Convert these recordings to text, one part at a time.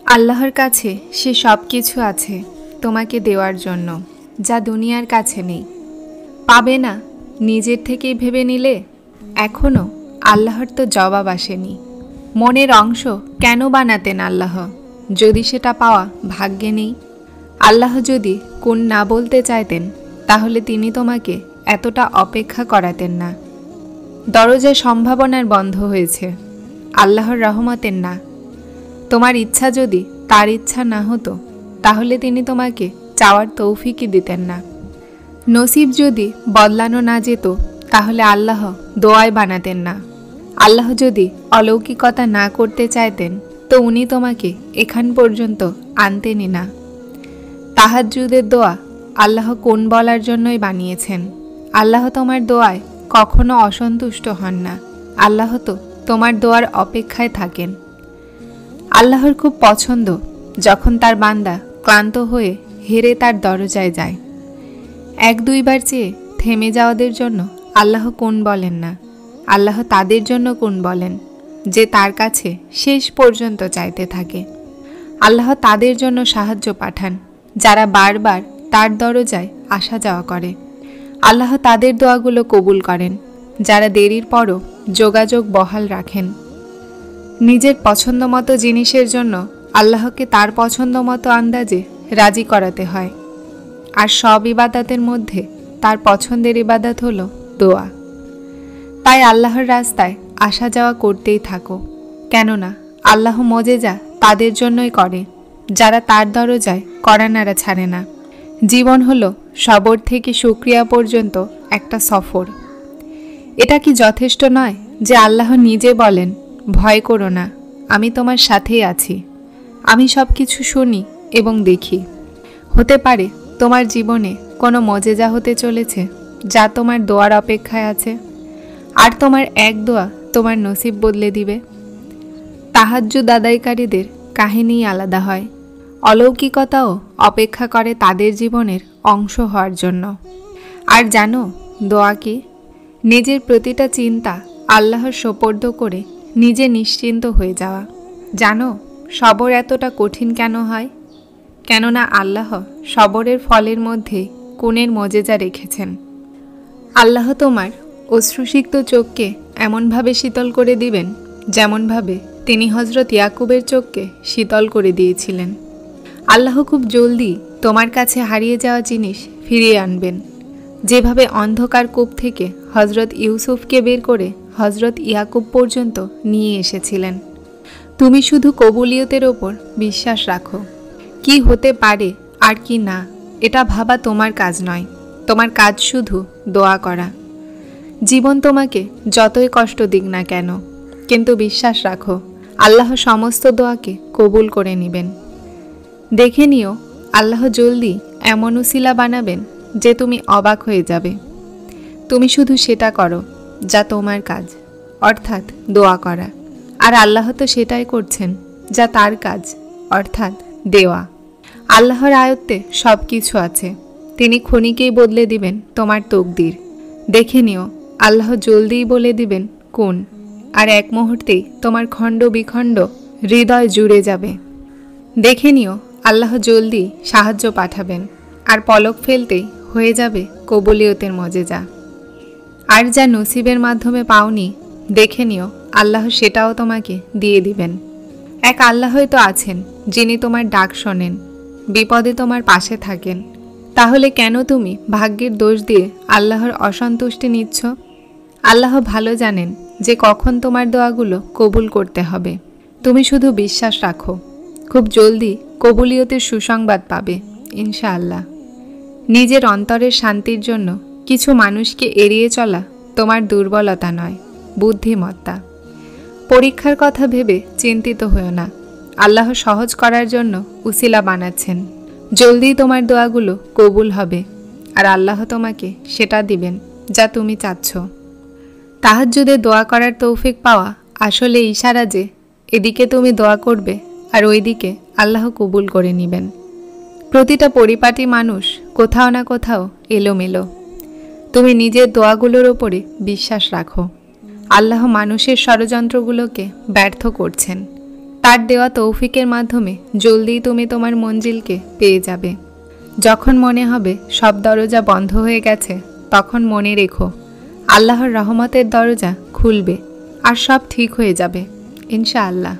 আল্লাহর কাছে সে সব কিছু আছে তোমাকে দেওয়ার জন্য, যা দুনিয়ার কাছে নেই। পাবে না নিজের থেকেই ভেবে নিলে? এখনও আল্লাহর তো জবাব আসেনি। মনের অংশ কেন বানাতেন আল্লাহ, যদি সেটা পাওয়া ভাগ্যে নেই? আল্লাহ যদি কোন না বলতে চাইতেন, তাহলে তিনি তোমাকে এতটা অপেক্ষা করাতেন না। দরজায় সম্ভাবনার বন্ধ হয়েছে, আল্লাহর রহমতের না। তোমার ইচ্ছা যদি তার ইচ্ছা না হতো, তাহলে তিনি তোমাকে চাওয়ার তৌফিকই দিতেন না। নসিব যদি বদলানো না যেত, তাহলে আল্লাহ দোয়ায় বানাতেন না। আল্লাহ যদি অলৌকিকতা না করতে চাইতেন, তো উনি তোমাকে এখান পর্যন্ত আনতেনই না। তাহাজ্জুদের দোয়া আল্লাহ কোন বলার জন্যই বানিয়েছেন। আল্লাহ তোমার দোয়ায় কখনো অসন্তুষ্ট হন না। আল্লাহ তো তোমার দোয়ার অপেক্ষায় থাকেন। আল্লাহর খুব পছন্দ যখন তার বান্দা ক্লান্ত হয়ে হেরে তার দরজায় যায়। এক দুইবার চেয়ে থেমে যাওয়াদের জন্য আল্লাহ কোন বলেন না। আল্লাহ তাদের জন্য কোন বলেন, যে তার কাছে শেষ পর্যন্ত চাইতে থাকে। আল্লাহ তাদের জন্য সাহায্য পাঠান, যারা বারবার তার দরজায় আসা যাওয়া করে। আল্লাহ তাদের দোয়াগুলো কবুল করেন, যারা দেরির পরও যোগাযোগ বহাল রাখেন। নিজের পছন্দ মতো জিনিসের জন্য আল্লাহকে তার পছন্দ মতো আন্দাজে রাজি করাতে হয়। আর সব ইবাদতের মধ্যে তার পছন্দের ইবাদত হলো দোয়া। তাই আল্লাহর রাস্তায় আসা যাওয়া করতেই থাকো, কেননা আল্লাহ মজেজা তাদের জন্যই করে, যারা তার দরজায় কড়া নাড়া ছাড়ে না। জীবন হলো সবর থেকে শুকরিয়া পর্যন্ত একটা সফর। এটা কি যথেষ্ট নয় যে আল্লাহ নিজে বলেন, ভয় করো না, আমি তোমার সাথেই আছি, আমি সব কিছু শুনি এবং দেখি। হতে পারে তোমার জীবনে কোনো মজেজা হতে চলেছে, যা তোমার দোয়ার অপেক্ষায় আছে। আর তোমার এক দোয়া তোমার নসিব বদলে দিবে। তাহাজ্জুদ আদায়কারীদের কাহিনী আলাদা হয়। অলৌকিকতাও অপেক্ষা করে তাদের জীবনের অংশ হওয়ার জন্য। আর জানো দোয়া কি? নিজের প্রতিটা চিন্তা আল্লাহর সোপর্দ করে নিজে নিশ্চিন্ত হয়ে যাওয়া। জানো সবর এতটা কঠিন কেন হয়? কেননা আল্লাহ সবরের ফলের মধ্যে কোণের মজেজা রেখেছেন। আল্লাহ তোমার অশ্রুসিক্ত চোখকে এমনভাবে শীতল করে দিবেন, যেমনভাবে তিনি হজরত ইয়াকুবের চোখকে শীতল করে দিয়েছিলেন। আল্লাহ খুব জলদি তোমার কাছে হারিয়ে যাওয়া জিনিস ফিরিয়ে আনবেন, যেভাবে অন্ধকার কূপ থেকে হজরত ইউসুফকে বের করে হজরত ইয়াকুব পর্যন্ত নিয়ে এসেছিলেন। তুমি শুধু কবুলিয়তের ওপর বিশ্বাস রাখো। কি হতে পারে আর কি না, এটা ভাবা তোমার কাজ নয়। তোমার কাজ শুধু দোয়া করা। জীবন তোমাকে যতই কষ্ট দিক না কেন, কিন্তু বিশ্বাস রাখো, আল্লাহ সমস্ত দোয়াকে কবুল করে নেবেন। দেখে নিও, আল্লাহ জলদি এমন উসিলা বানাবেন যে তুমি অবাক হয়ে যাবে। তুমি শুধু সেটা করো যা তোমার কাজ, অর্থাৎ দোয়া করা। আর আল্লাহ তো সেটাই করছেন যা তার কাজ, অর্থাৎ দেওয়া। আল্লাহর আয়ত্তে সব কিছু আছে। তিনি ক্ষণিকেই বদলে দিবেন তোমার তকদির। দেখে নিও, আল্লাহ জলদিই বলে দিবেন কোন, আর এক মুহূর্তেই তোমার খণ্ড বিখণ্ড হৃদয় জুড়ে যাবে। দেখে নিও, আল্লাহ জলদি সাহায্য পাঠাবেন, আর পলক ফেলতেই হয়ে যাবে কবুলিয়তের মজেজা। আর যা নসিবের মাধ্যমে পাওনি, দেখে নিও, আল্লাহ সেটাও তোমাকে দিয়ে দিবেন। এক আল্লাহই তো আছেন যিনি তোমার ডাক শোনেন, বিপদে তোমার পাশে থাকেন। তাহলে কেন তুমি ভাগ্যের দোষ দিয়ে আল্লাহর অসন্তুষ্টি নিচ্ছ? আল্লাহ ভালো জানেন যে কখন তোমার দোয়াগুলো কবুল করতে হবে। তুমি শুধু বিশ্বাস রাখো, খুব জলদি কবুলিয়তের সুসংবাদ পাবে ইনশাআল্লাহ। নিজের অন্তরের শান্তির জন্য কিছু মানুষকে এড়িয়ে চলা তোমার দুর্বলতা নয়, বুদ্ধিমত্তা। পরীক্ষার কথা ভেবে চিন্তিত হও না। আল্লাহ সহজ করার জন্য উসিলা বানাচ্ছেন। জলদি তোমার দোয়াগুলো কবুল হবে, আর আল্লাহ তোমাকে সেটা দিবেন যা তুমি চাচ্ছ। তাহাজ্জুদে দোয়া করার তৌফিক পাওয়া আসলে ইশারা যে এদিকে তুমি দোয়া করবে আর ওইদিকে আল্লাহ কবুল করে নেবেন। প্রতিটা পরিপাটি মানুষ কোথাও না কোথাও এলোমেলো। তুমি নিজের দোয়াগুলোর ওপরে বিশ্বাস রাখো। আল্লাহ মানুষের ষড়যন্ত্রগুলোকে ব্যর্থ করছেন। তার দেওয়া তৌফিকের মাধ্যমে জলদিই তুমি তোমার মঞ্জিলকে পেয়ে যাবে। যখন মনে হবে সব দরজা বন্ধ হয়ে গেছে, তখন মনে রেখো আল্লাহর রহমতের দরজা খুলবে আর সব ঠিক হয়ে যাবে ইনশাআল্লাহ।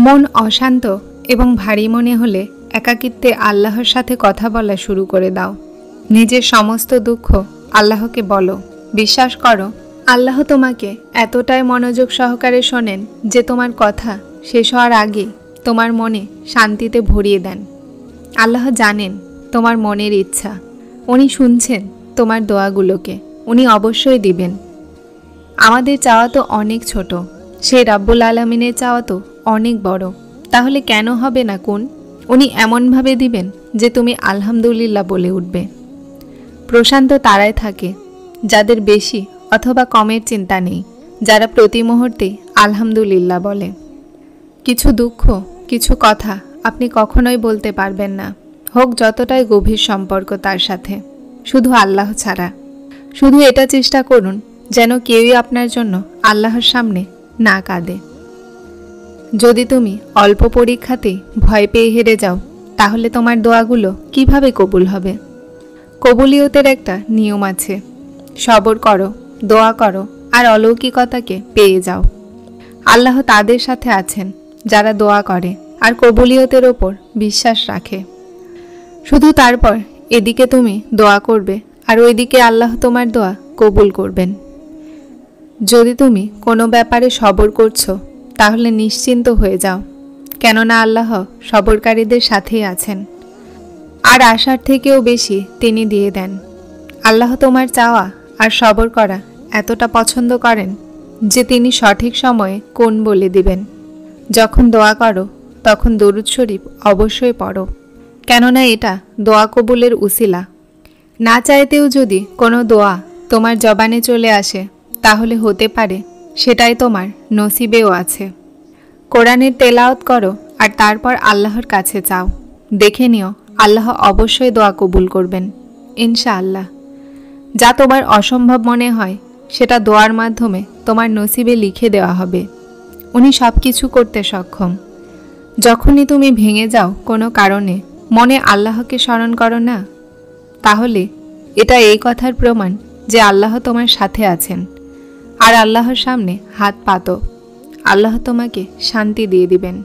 মন অশান্ত এবং ভারী মনে হলে একাকিত্বে আল্লাহর সাথে কথা বলা শুরু করে দাও। নিজের সমস্ত দুঃখ আল্লাহকে বলো। বিশ্বাস করো, আল্লাহ তোমাকে এতটাই মনোযোগ সহকারে শোনেন যে তোমার কথা শেষ হওয়ার আগে তোমার মনে শান্তিতে ভরিয়ে দেন। আল্লাহ জানেন তোমার মনের ইচ্ছা, উনি শুনছেন তোমার দোয়াগুলোকে, উনি অবশ্যই দিবেন। আমাদের চাওয়া তো অনেক ছোট, সেই রাব্বুল আলামিনের চাওয়া তো অনেক বড়। তাহলে কেন হবে না কোন? উনি এমনভাবে দিবেন যে তুমি আলহামদুলিল্লাহ বলে উঠবে। প্রশান্ত তারাই থাকে যাদের বেশি অথবা কমের চিন্তা নেই, যারা প্রতি মুহূর্তে আলহামদুলিল্লাহ বলে। কিছু দুঃখ, কিছু কথা আপনি কখনোই বলতে পারবেন না, হোক যতটাই গভীর সম্পর্ক তার সাথে, শুধু আল্লাহ ছাড়া। শুধু এটা চেষ্টা করুন যেন কেউই আপনার জন্য আল্লাহর সামনে না কাঁদে। যদি তুমি অল্প পরীক্ষাতেই ভয় পেয়ে হেরে যাও, তাহলে তোমার দোয়াগুলো কিভাবে কবুল হবে? কবুলিয়তের একটা নিয়ম আছে, সবর করো, দোয়া করো আর অলৌকিকতাকে পেয়ে যাও। আল্লাহ তাদের সাথে আছেন যারা দোয়া করে আর কবুলিয়তের ওপর বিশ্বাস রাখে। শুধু তারপর এদিকে তুমি দোয়া করবে আর ওইদিকে আল্লাহ তোমার দোয়া কবুল করবেন। যদি তুমি কোনো ব্যাপারে সবর করছো, তাহলে নিশ্চিন্ত হয়ে যাও, কেননা আল্লাহ সবরকারীদের সাথেই আছেন আর আশার থেকেও বেশি তিনি দিয়ে দেন। আল্লাহ তোমার চাওয়া আর সবর করা এতটা পছন্দ করেন যে তিনি সঠিক সময়ে কোন বলে দিবেন। যখন দোয়া করো তখন দরুদ শরীফ অবশ্যই পড়ো, কেননা এটা দোয়া কবুলের উসিলা। না চাইতেও যদি কোনো দোয়া তোমার জবানে চলে আসে, তাহলে হতে পারে সেটাই তোমার নসিবেও আছে। কোরআনের তেলাওয়াত করো আর তারপর আল্লাহর কাছে চাও, দেখে নিও আল্লাহ অবশ্যই দোয়া কবুল করবেন ইনশাআল্লাহ। যা তোমার অসম্ভব মনে হয় সেটা দোয়ার মাধ্যমে তোমার নসিবে লিখে দেওয়া হবে। উনি সব কিছু করতে সক্ষম। যখনই তুমি ভেঙে যাও কোনো কারণে, মনে আল্লাহকে স্মরণ করো না, তাহলে এটা এই কথার প্রমাণ যে আল্লাহ তোমার সাথে আছেন। আর আল্লাহর সামনে হাত পাতো, আল্লাহ তোমাকে শান্তি দিয়ে দিবেন।